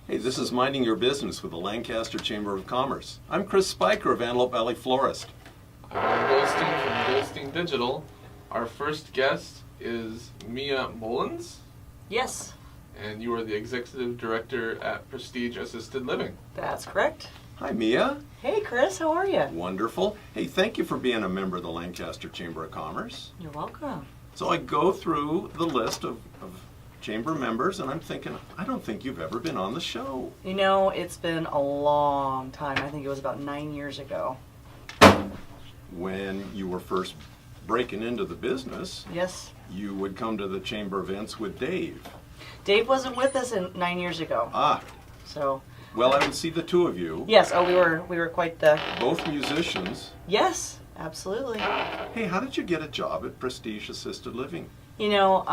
Hey, this is Minding Your Business with the Lancaster Chamber of Commerce. I'm Chris Spiker of Antelope Valley Florist. I'm Goldstein from Goldstein Digital. Our first guest is Mia Mullins, Yes, and you are the Executive Director at Prestige Assisted Living. that's correct. Hi, Mia. Hey, Chris, how are you? Wonderful. Hey, thank you for being a member of the Lancaster Chamber of Commerce. You're welcome. So I go through the list of chamber members, and I'm thinking, I don't think you've ever been on the show. You know, it's been a long time. I think it was about 9 years ago. When you were first breaking into the business, Yes. you would come to the chamber events with Dave. Dave wasn't with us 9 years ago. Ah, So, well, I would see the two of you, yes, we were quite the... both musicians. Yes, absolutely. Hey, how did you get a job at Prestige Assisted Living? You know,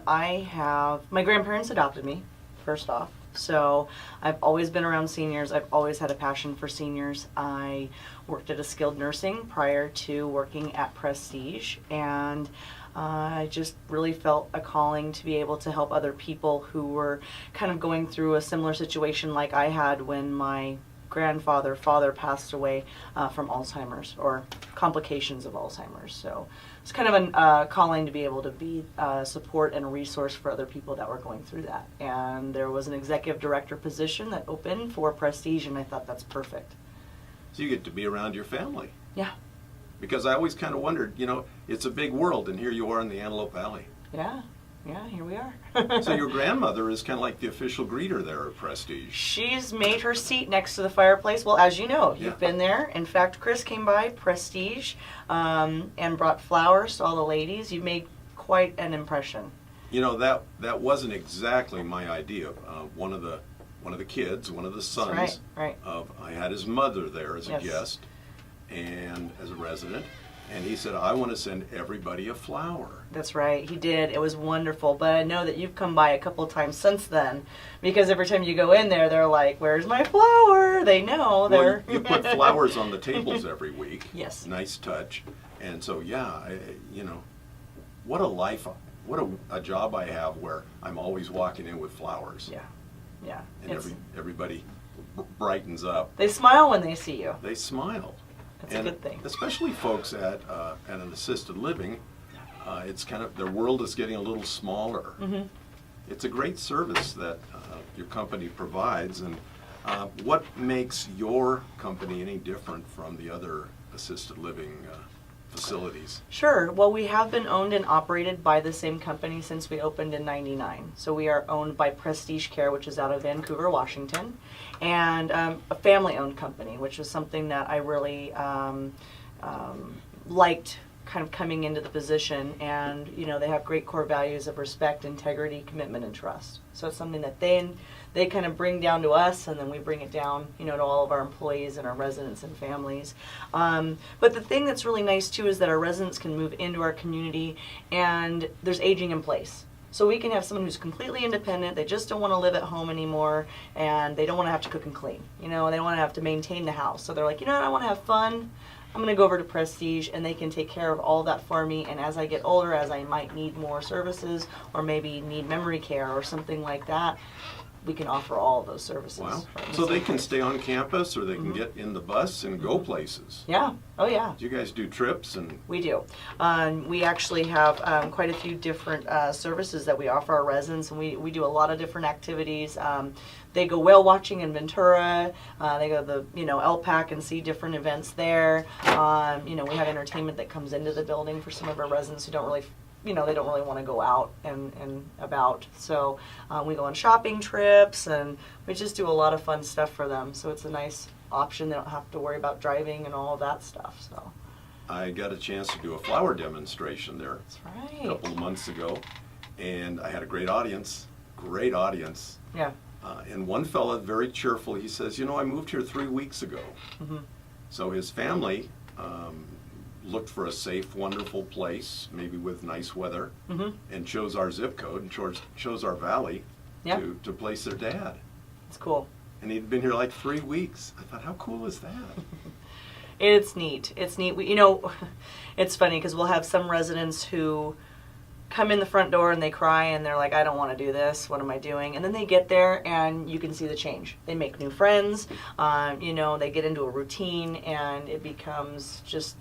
my grandparents adopted me, first off. So I've always been around seniors. I've always had a passion for seniors. I worked at a skilled nursing prior to working at Prestige, and I just really felt a calling to be able to help other people who were kind of going through a similar situation like I had when my father passed away from Alzheimer's, or complications of Alzheimer's. So it's kind of a calling to be able to be support and a resource for other people that were going through that. And there was an executive director position that opened for Prestige, and I thought that's perfect. So you get to be around your family. Yeah, Because I always kind of wondered, it's a big world, and here you are in the Antelope Valley. yeah, here we are. So your grandmother is kind of like the official greeter there at Prestige. She's made her seat next to the fireplace. Well, as you know, you've Yeah. been there. In fact, Chris came by Prestige and brought flowers to all the ladies. You made quite an impression. That wasn't exactly my idea. One of the kids, one of the sons, Right. I had his mother there as a Yes. guest and as a resident, and he said, I want to send everybody a flower. That's right, he did. It was wonderful. But I know that you've come by a couple of times since then, because every time you go in there, they're like, "Where's my flower?" They know they're. Well, you put flowers on the tables every week. Yes. Nice touch. And so, what a life, what a job I have where I'm always walking in with flowers. Yeah. And everybody brightens up. They smile when they see you. They smile. That's a good thing. Especially folks at an assisted living, it's kind of, their world is getting a little smaller. Mm-hmm. It's a great service that your company provides. And what makes your company any different from the other assisted living facilities? Sure. Well, we have been owned and operated by the same company since we opened in '99. So we are owned by Prestige Care, which is out of Vancouver, Washington, and a family-owned company, which was something that I really liked kind of coming into the position. And, they have great core values of respect, integrity, commitment, and trust. So it's something that they kind of bring down to us, and then we bring it down, to all of our employees and our residents and families. But the thing that's really nice too is that our residents can move into our community, and there's aging in place. So we can have someone who's completely independent. They just don't want to live at home anymore, and they don't want to have to cook and clean. They don't want to have to maintain the house. So they're like, I want to have fun. I'm going to go over to Prestige, and they can take care of all that for me. And as I get older, as I might need more services, or maybe need memory care or something like that, we can offer all of those services. Wow. So they can stay on campus, or they can get in the bus and go places. Yeah. Oh, yeah. Do you guys do trips? And We do. We actually have quite a few different services that we offer our residents, and we do a lot of different activities. They go whale watching in Ventura. They go to the LPAC and see different events there. We have entertainment that comes into the building for some of our residents who don't really they don't really want to go out and about. So we go on shopping trips, and we just do a lot of fun stuff for them. So it's a nice option. They don't have to worry about driving and all of that stuff. So I got a chance to do a flower demonstration there that's right. a couple of months ago, and I had a great audience. Yeah. And one fella, very cheerful, he says, I moved here 3 weeks ago. Mm-hmm. So his family looked for a safe, wonderful place, maybe with nice weather, and chose our zip code and chose our valley to place their dad. It's cool. And he'd been here like 3 weeks. I thought, how cool is that? It's neat. It's neat. It's funny because we'll have some residents who come in the front door and they cry and they're like, I don't want to do this. What am I doing? And then they get there and you can see the change. They make new friends. They get into a routine and it becomes just,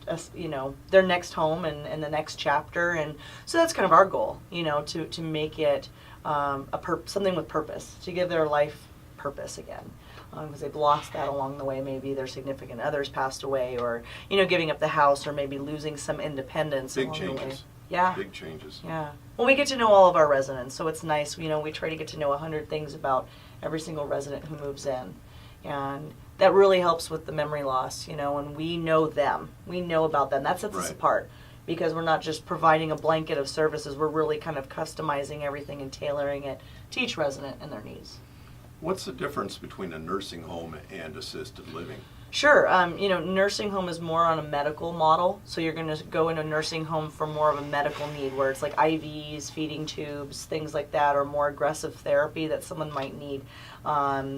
their next home and the next chapter. And so that's kind of our goal, to make it something with purpose, to give their life purpose again. Because they've lost that along the way. Maybe their significant others passed away, or giving up the house, or maybe losing some independence Big along the way. changes. Yeah. Big changes. Yeah. Well, we get to know all of our residents, so it's nice. We try to get to know 100 things about every single resident who moves in, and that really helps with the memory loss. And we know them. We know about them. That sets us Right. apart. Because we're not just providing a blanket of services, we're really kind of customizing everything and tailoring it to each resident and their needs. What's the difference between a nursing home and assisted living? Sure. Nursing home is more on a medical model. So you're going to go in a nursing home for more of a medical need where it's like IVs, feeding tubes, things like that, or more aggressive therapy that someone might need.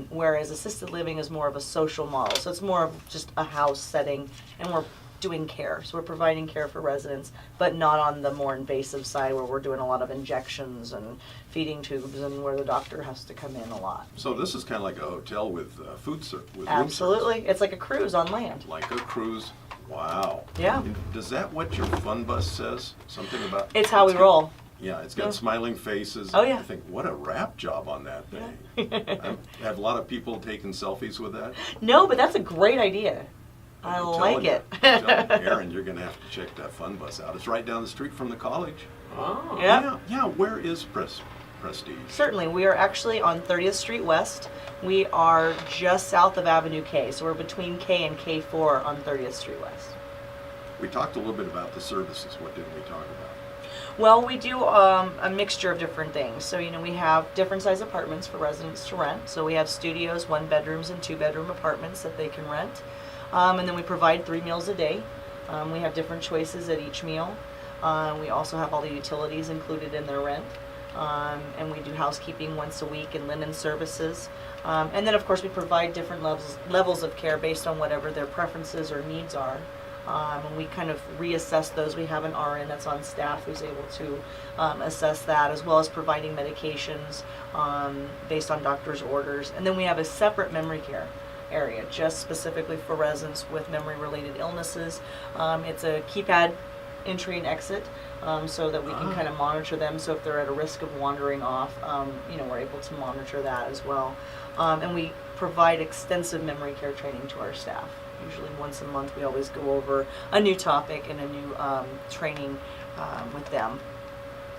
Whereas assisted living is more of a social model. So it's more of just a house setting, and we're doing care. So we're providing care for residents, but not on the more invasive side where we're doing a lot of injections and feeding tubes and where the doctor has to come in a lot. So this is kind of like a hotel with food service. Absolutely. It's like a cruise on land. Like a cruise. Wow. Yeah. Does that what your fun bus says? Something about? It's how we roll. Yeah, it's got Yeah. smiling faces. Oh, yeah. I think, what a wrap job on that thing. Yeah. I've had a lot of people taking selfies with that. No, but that's a great idea. I I'm like telling you. it. I'm telling you, Aaron, you're going to have to check that fun bus out. It's right down the street from the college. Oh. Yeah. Yeah, where is Prestige? Certainly. We are actually on 30th Street West. We are just south of Avenue K. So we're between K and K4 on 30th Street West. We talked a little bit about the services. What didn't we talk about? Well, we do a mixture of different things. So, we have different size apartments for residents to rent. So we have studios, 1-bedrooms, and 2-bedroom apartments that they can rent. And then we provide 3 meals a day. We have different choices at each meal. We also have all the utilities included in their rent. And we do housekeeping once a week and linen services. And then, of course, we provide different levels of care based on whatever their preferences or needs are. And we kind of reassess those. We have an RN that's on staff who's able to assess that, as well as providing medications based on doctor's orders. And then we have a separate memory care area just specifically for residents with memory-related illnesses. It's a keypad entry and exit so that we can kind of monitor them. So if they're at a risk of wandering off, we're able to monitor that as well. And we provide extensive memory care training to our staff. Usually once a month we always go over a new topic and a new training with them.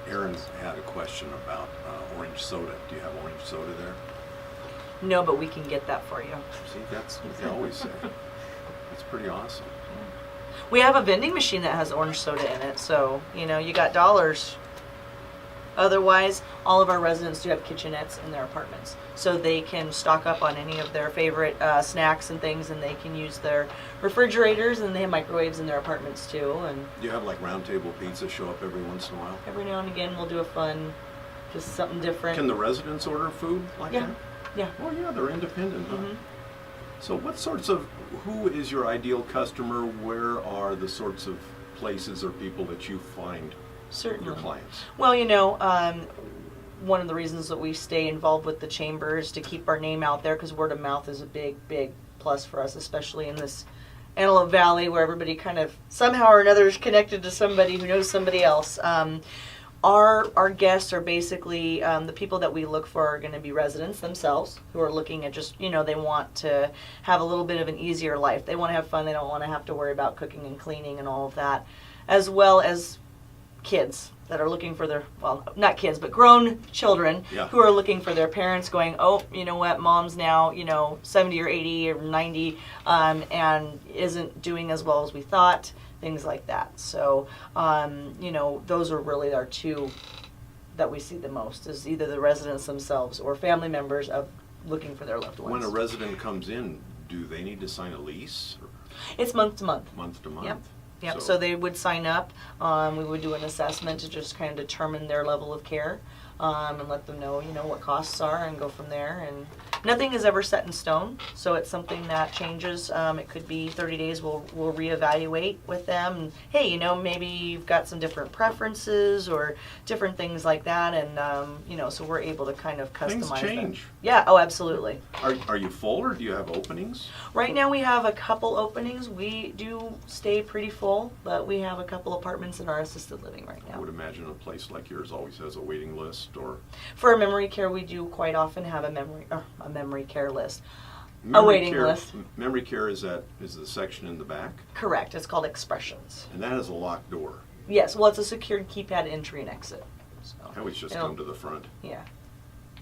Aaron had a question about orange soda. Do you have orange soda there? No, but we can get that for you. See, that's what they always say. That's pretty awesome. We have a vending machine that has orange soda in it, so, you got dollars. Otherwise, all of our residents do have kitchenettes in their apartments, so they can stock up on any of their favorite snacks and things, and they can use their refrigerators, and they have microwaves in their apartments too. And Do you have like round table pizza show up every once in a while? every now and again, we'll do a fun, just something different. Can the residents order food like Yeah. that? Yeah. Oh yeah, they're independent, huh? Mhm. So who is your ideal customer? Where are the sorts of places or people that you find Certainly. your clients? Well, one of the reasons that we stay involved with the chamber is to keep our name out there, because word of mouth is a big, big plus for us, especially in this Antelope Valley where everybody kind of somehow or another is connected to somebody who knows somebody else. Our guests are basically the people that we look for are going to be residents themselves who are looking at just, they want to have a little bit of an easier life. They want to have fun. They don't want to have to worry about cooking and cleaning and all of that, as well as kids that are looking for their, well, not kids, but grown children who are looking for their parents going, oh, you know what, mom's now, 70 or 80 or 90 and isn't doing as well as we thought. Things like that. So, those are really our two that we see the most, is either the residents themselves or family members of looking for their loved ones. When a resident comes in, do they need to sign a lease? Or It's month to month. month to month? Yep. So they would sign up. We would do an assessment to just kind of determine their level of care and let them know, what costs are, and go from there. And Nothing is ever set in stone, so it's something that changes. It could be 30 days. We'll reevaluate with them. And, hey, you know, maybe you've got some different preferences or different things like that, and you know, so we're able to kind of customize Things change. them. Yeah. Oh, absolutely. Are you full, or do you have openings? Right now we have a couple openings. We do stay pretty full, but we have a couple apartments in our assisted living right I now. would imagine a place like yours always has a waiting list, or For memory care, we do quite often have a memory care list. A waiting care, list. Memory care is the section in the back, Correct. It's called Expressions. and that has a locked door. Yes. Well, it's a secured keypad entry and exit. So, I always just it'll- come to the front. Yeah.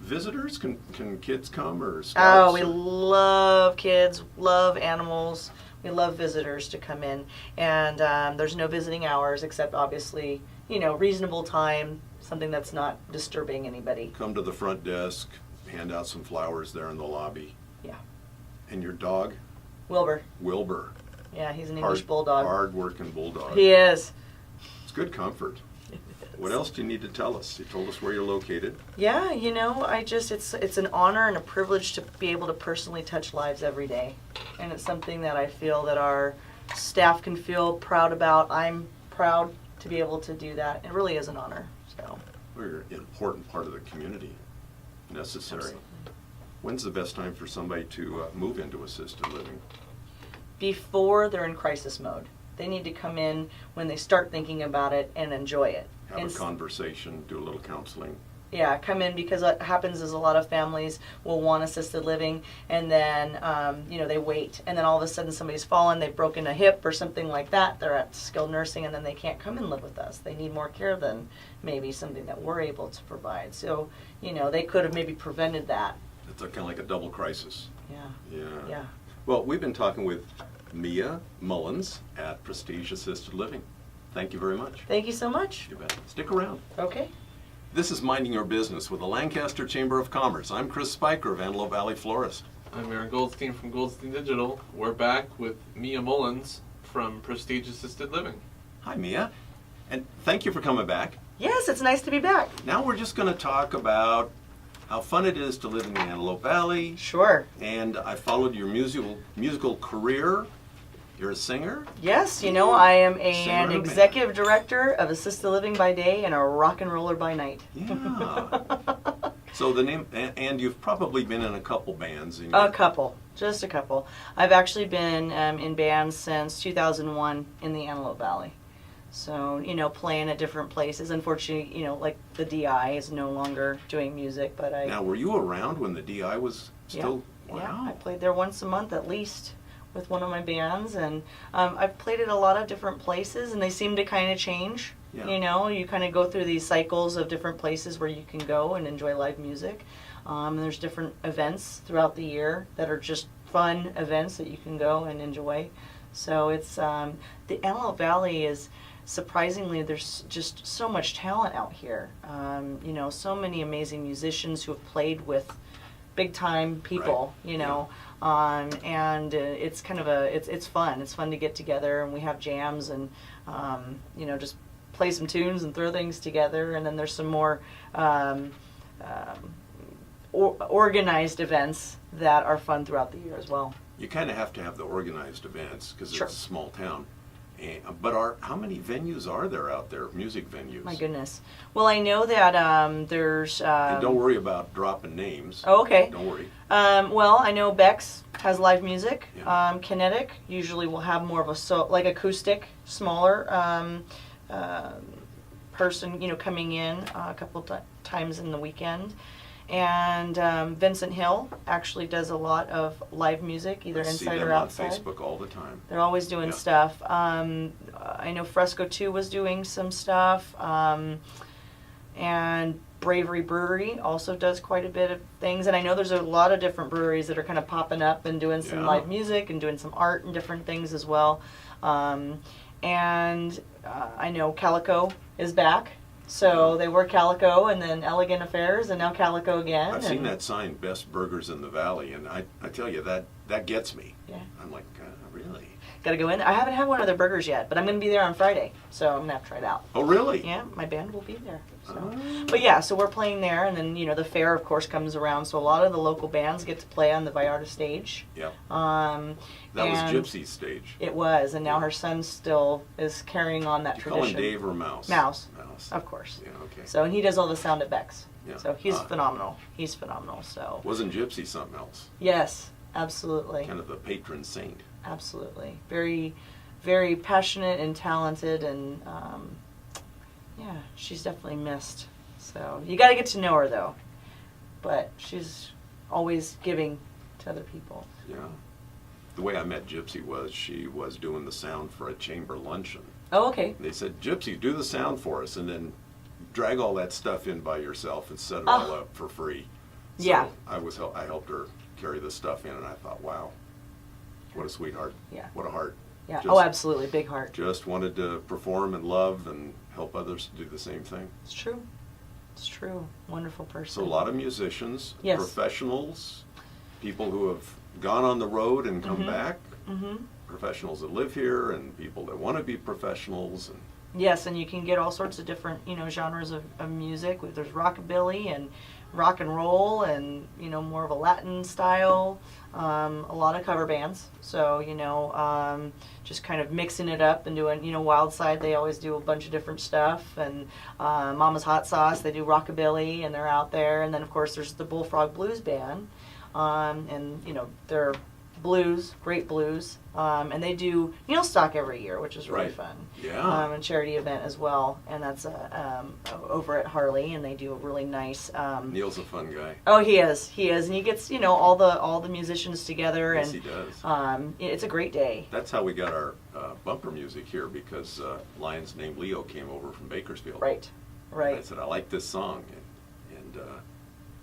Visitors, can kids come, or Oh, scouts? we or- love kids, love animals. We love visitors to come in, and there's no visiting hours except obviously, you know, reasonable time, something that's not disturbing anybody. Come to the front desk, hand out some flowers there in the lobby. Yeah. And your dog, Wilbur. Wilbur. Yeah, he's an English bulldog. Hard-working bulldog. He is. It's good comfort. What else do you need to tell us? You told us where you're located. Yeah, you know, it's an honor and a privilege to be able to personally touch lives every day. And it's something that I feel that our staff can feel proud about. I'm proud to be able to do that. It really is an honor. So, We're an important part of the community. Necessary. absolutely. When's the best time for somebody to move into assisted living? Before they're in crisis mode. They need to come in when they start thinking about it and enjoy it. Have And a conversation, do a little counseling. Yeah, come in, because what happens is a lot of families will want assisted living, and then you know, they wait, and then all of a sudden somebody's fallen, they've broken a hip or something like that. They're at skilled nursing, and then they can't come and live with us. They need more care than maybe something that we're able to provide. So, you know, they could have maybe prevented that. It's kind of like a double crisis. Yeah. Yeah. Yeah. Well, we've been talking with Mia Mullins at Prestige Assisted Living. Thank you very much. Thank you so much. You bet. Stick around. Okay. This is Minding Your Business with the Lancaster Chamber of Commerce. I'm Chris Spiker of Antelope Valley Florist. I'm Aaron Goldstein from Goldstein Digital. We're back with Mia Mullins from Prestige Assisted Living. Hi, Mia. And thank you for coming back. Yes, it's nice to be back. Now we're just going to talk about how fun it is to live in the Antelope Valley. Sure. And I followed your musical career. You're a singer? Yes, you know, I am Singer in a an band. executive director of assisted living by day and a rock and roller by night. Yeah. So the name, and you've probably been in a couple bands. In A your, couple, just a couple. I've actually been in bands since 2001 in the Antelope Valley. So, you know, playing at different places. Unfortunately, you know, like the DI is no longer doing music, but I... Now, were you around when the DI was still? Yeah, Wow. I played there once a month at least with one of my bands, and I've played at a lot of different places, and they seem to kind of change. Yeah. You know, you kind of go through these cycles of different places where you can go and enjoy live music. There's different events throughout the year that are just fun events that you can go and enjoy. So it's the Antelope Valley is surprisingly, there's just so much talent out here. You know, so many amazing musicians who have played with big time people. Right. You know. And it's kind of it's fun. It's fun to get together, and we have jams, and you know, just play some tunes and throw things together. And then there's some more organized events that are fun throughout the year as well. You kind of have to have the organized events because Sure. it's a small town. But how many venues are there out there, music venues? My goodness. Well, I know that there's. And don't worry about dropping names. Oh, okay. Don't worry. Well, I know Bex has live music. Yeah. Kinetic usually will have more of a like acoustic, smaller person, you know, coming in a couple times in the weekend. And Vincent Hill actually does a lot of live music, either I see inside them or on outside. Facebook all the time. They're always doing Yeah. stuff. I know Fresco 2 was doing some stuff. And Bravery Brewery also does quite a bit of things. And I know there's a lot of different breweries that are kind of popping up and doing some Yeah. live music and doing some art and different things as well. And I know Calico is back. So they were Calico and then Elegant Affairs and now Calico again. I've seen that sign, Best Burgers in the Valley, and I tell you, that gets me. Yeah. I'm like, really? Got to go in there. I haven't had one of their burgers yet, but I'm going to be there on Friday. So I'm going to have to try it out. Oh, really? Yeah, my band will be there. So, but yeah, so we're playing there, and then the fair, of course, comes around. So a lot of the local bands get to play on the Vallarta stage. Yep. That was Gypsy's stage. It was, and now her son still is carrying on that tradition. Call him Dave or Mouse? Mouse. Mouse. Of course. Yeah. Okay. So, and he does all the sound at Beck's. Yeah. So he's phenomenal. He's phenomenal. So. Wasn't Gypsy something else? Yes, absolutely. Kind of the patron saint. Absolutely. Very, very passionate and talented, and yeah, she's definitely missed. So you got to get to know her though. But she's always giving to other people. Yeah. The way I met Gypsy was she was doing the sound for a chamber luncheon. Oh, okay. They said, Gypsy, do the sound for us, and then drag all that stuff in by yourself and set it all up for free. So yeah. I helped her carry the stuff in, and I thought, wow, what a sweetheart. Yeah. What a heart. Yeah. Oh, absolutely. Big heart. Just wanted to perform and love and help others do the same thing. It's true. It's true. Wonderful person. So a lot of musicians, yes. professionals, people who have gone on the road and come back, Mm-hmm. professionals that live here, and people that want to be professionals. And yes, and you can get all sorts of different, genres of music. There's rockabilly and rock and roll, and more of a Latin style. A lot of cover bands. So just kind of mixing it up and doing. Wild Side, they always do a bunch of different stuff, and Mama's Hot Sauce, they do rockabilly, and they're out there. And then of course there's the Bullfrog Blues Band, and they're blues, great blues, and they do Neil Stock every year, which is really fun. Yeah. A charity event as well, and that's over at Harley, and they do a really nice. Neil's a fun guy. Oh, he is, and he gets all the musicians together, Yes, and he does. It's a great day. That's how we got our bumper music here, because Lions named Leo came over from Bakersfield. Right. And I said, I like this song, and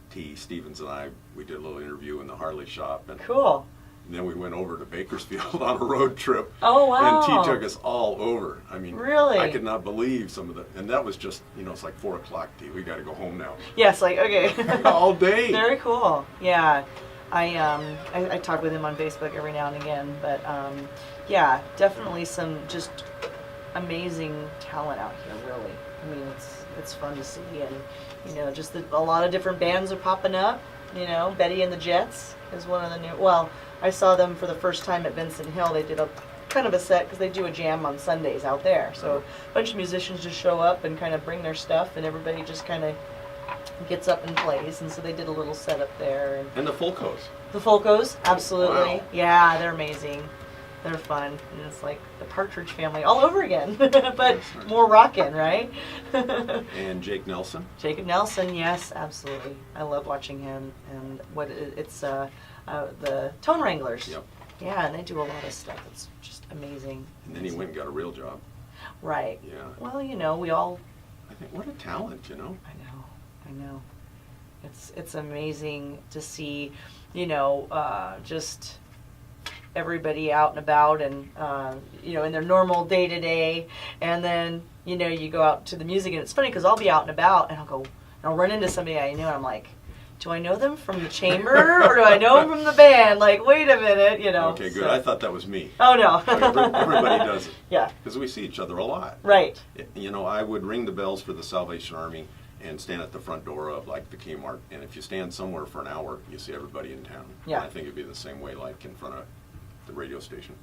T. Stevens and I, we did a little interview in the Harley shop, and Cool. And then we went over to Bakersfield on a road trip. Oh, wow. And T took us all over. I mean, really? I could not believe some of the, and that was just, it's like 4 o'clock, T. We got to go home now. Yes, okay. All day. Very cool. Yeah. I talk with him on Facebook every now and again, but yeah, definitely some just amazing talent out here, really. I mean, it's fun to see, and just a lot of different bands are popping up. Betty and the Jets is one of the new. Well, I saw them for the first time at Vincent Hill. They did a kind of a set because they do a jam on Sundays out there. So a bunch of musicians just show up and kind of bring their stuff, and everybody just kind of gets up and plays. And so they did a little set up there. And the Folcos. The Folcos, absolutely. Wow. Yeah, they're amazing. They're fun. And it's like the Partridge Family all over again, but more rockin', right? And Jake Nelson. Jacob Nelson, yes, absolutely. I love watching him, and it's the Tone Wranglers. Yep. Yeah, and they do a lot of stuff. It's just amazing. And then he went and got a real job. Right. Yeah. Well, we all. I think, what a talent, I know. It's amazing to see, just everybody out and about, and in their normal day to day, and then you go out to the music, and it's funny because I'll be out and about, and I'll run into somebody I know, and I'm like, do I know them from the chamber or do I know them from the band? Like, wait a minute, Okay, good. So. I thought that was me. Oh no. Everybody does it. Yeah. Because we see each other a lot. Right. I would ring the bells for the Salvation Army and stand at the front door of like the Kmart, and if you stand somewhere for an hour, you see everybody in town. Yeah. And I think it'd be the same way, like in front of the radio station.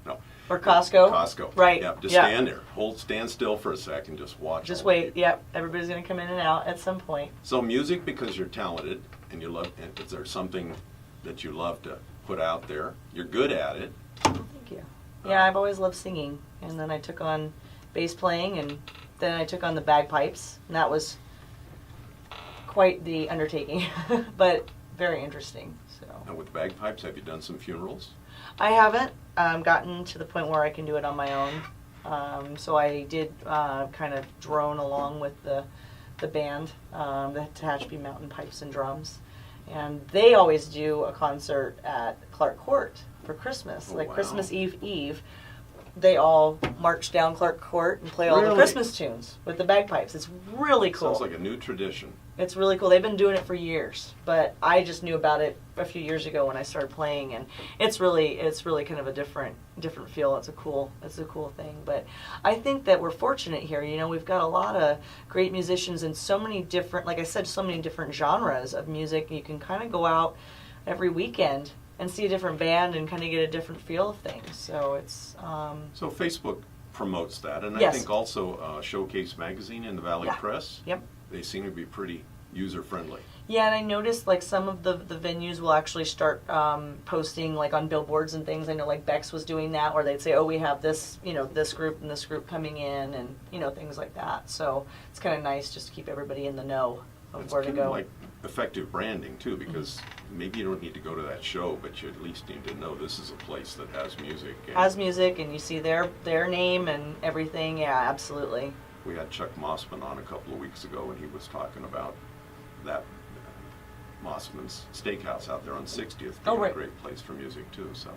No. Or Costco. Costco. Right. Yeah. Just stand there. Stand still for a sec and just watch. Just wait. Yep. Everybody's gonna come in and out at some point. So music, because you're talented and you love, and is there something that you love to put out there? You're good at it. Oh, thank you. Yeah, I've always loved singing, and then I took on bass playing, and then I took on the bagpipes, and that was quite the undertaking, but very interesting. So. And with bagpipes, have you done some funerals? I haven't gotten to the point where I can do it on my own. So I did kind of drone along with the band, the Tehachapi Mountain Pipes and Drums. And they always do a concert at Clark Court for Christmas. Oh, like wow. Christmas Eve, they all march down Clark Court and play all the Christmas tunes with the bagpipes. It's really cool. Sounds like a new tradition. It's really cool. They've been doing it for years, but I just knew about it a few years ago when I started playing, and it's really kind of a different feel. It's a cool thing. But I think that we're fortunate here. You know, we've got a lot of great musicians in so many different, like I said, so many different genres of music. You can kind of go out every weekend and see a different band and kind of get a different feel of things. So it's So Facebook promotes that, and Yes. I think also Showcase Magazine and the Valley Yeah. Press. Yep. They seem to be pretty user friendly. Yeah, and I noticed like some of the venues will actually start posting like on billboards and things. I know like Bex was doing that, where they'd say, "Oh, we have this, you know, this group and this group coming in," and you know, things like that. So it's kind of nice just to keep everybody in the know of It's where to kind of go. like effective branding too, because maybe you don't need to go to that show, but you at least need to know this is a place that has music. And Has music, and you see their name and everything. Yeah, absolutely. we had Chuck Mossman on a couple of weeks ago, and he was talking about that Mossman's Steakhouse out there on 60th being Oh, right. a great place for music too. So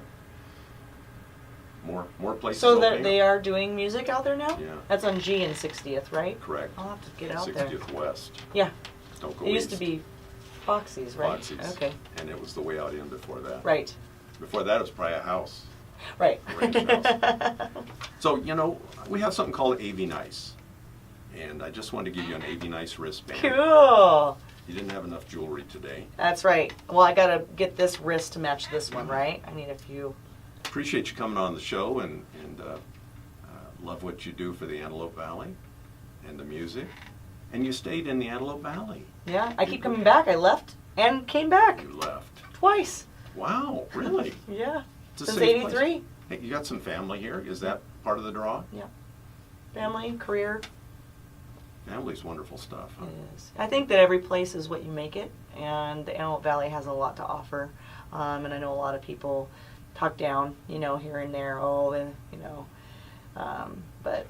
more places. So opening they up. are doing music out there now. Yeah. That's on G and 60th, right? Correct. I'll have to get out there. 60th West. Yeah, Don't go it used to east. be Foxy's, right? Foxy's. Okay, And it was the way out in before that. right, Before that, it was probably a house. right. Ranch house. So, you know, we have something called AV Nice. And I just wanted to give you an AV Nice wristband. Cool. You didn't have enough jewelry today. That's right. Well, I gotta get this wrist to match this one, right? I need a few. Appreciate you coming on the show and love what you do for the Antelope Valley and the music. And you stayed in the Antelope Valley. Yeah, I keep coming back. I left and came back You left. twice. Wow, really? Yeah, It's a since safe place. '83. Hey, you got some family here? Is that part of the draw? Family, career. Family's wonderful stuff. Huh? It is. I think that every place is what you make it, and the Antelope Valley has a lot to offer. And I know a lot of people talk down, you know, here and there. Oh, you know, but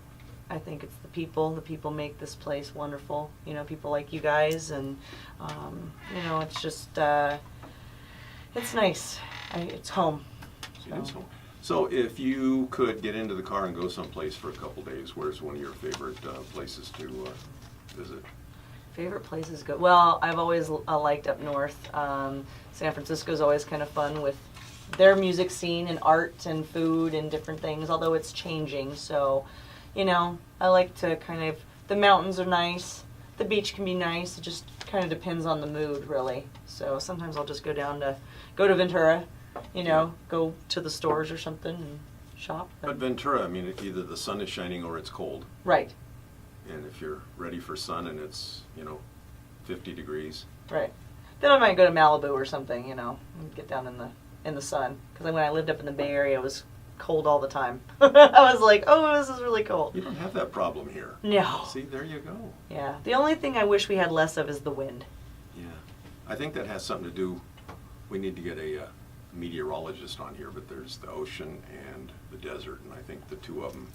I think it's the people. The people make this place wonderful. You know, people like you guys, and you know, it's just it's nice. It's home. It is home. So if you could get into the car and go someplace for a couple days, where's one of your favorite places to visit? Favorite places go. Well, I've always liked up north. San Francisco's always kind of fun with their music scene and art and food and different things, although it's changing. So, you know, I like to kind of, the mountains are nice, the beach can be nice. It just kind of depends on the mood, really. So sometimes I'll just go to Ventura, you know, go to the stores or something and shop. But Ventura, I mean, either the sun is shining or it's cold. Right, And if you're ready for sun and it's, 50 degrees, right. Then I might go to Malibu or something, you know, and get down in the sun. Because when I lived up in the Bay Area, it was cold all the time. I was like, oh, this is really cold. you don't have that problem here. No. See, there you go. Yeah. The only thing I wish we had less of is the wind. Yeah. I think that has something to do, we need to get a meteorologist on here, but there's the ocean and the desert, and I think the two of them,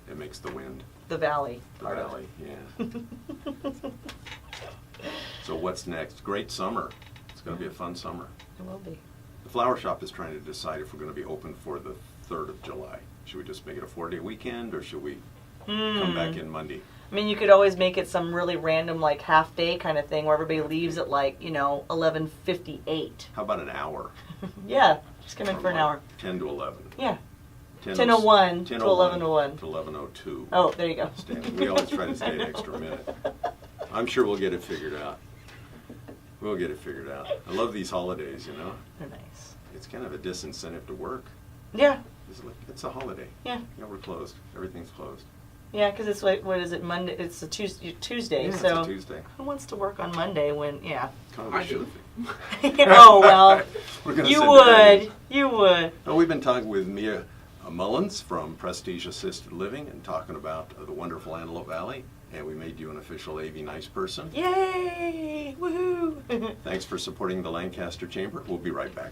it makes the wind. The valley. The part of valley, yeah. So what's next? Great summer. It's going to be a fun summer. It will be. The flower shop is trying to decide if we're going to be open for the 3rd of July. Should we just make it a 4-day weekend, or should we come back in Monday? I mean, you could always make it some really random, like, half-day kind of thing where everybody leaves at, like, 11:58. How about an hour? Yeah. Just come in for an hour. 10 to 11. Yeah. 10:01 to 10:01 11:01. to 11:02. Oh, there you go. We always try to stay an extra minute. I'm sure we'll get it figured out. We'll get it figured out. I love these holidays, They're nice. It's kind of a disincentive to work. Yeah. It's a holiday. Yeah. We're closed. Everything's closed. Yeah, because it's like, what is it, Monday? It's a Tuesday, Yeah, so it's a Tuesday. who wants to work on Monday when, yeah. Kind of I a do. thing. Oh, well, We're gonna you send it in. would. You would. Well, we've been talking with Mia Mullins from Prestige Assisted Living and talking about the wonderful Antelope Valley, and we made you an official AV Nice person. Yay! Woohoo! Thanks for supporting the Lancaster Chamber. We'll be right back.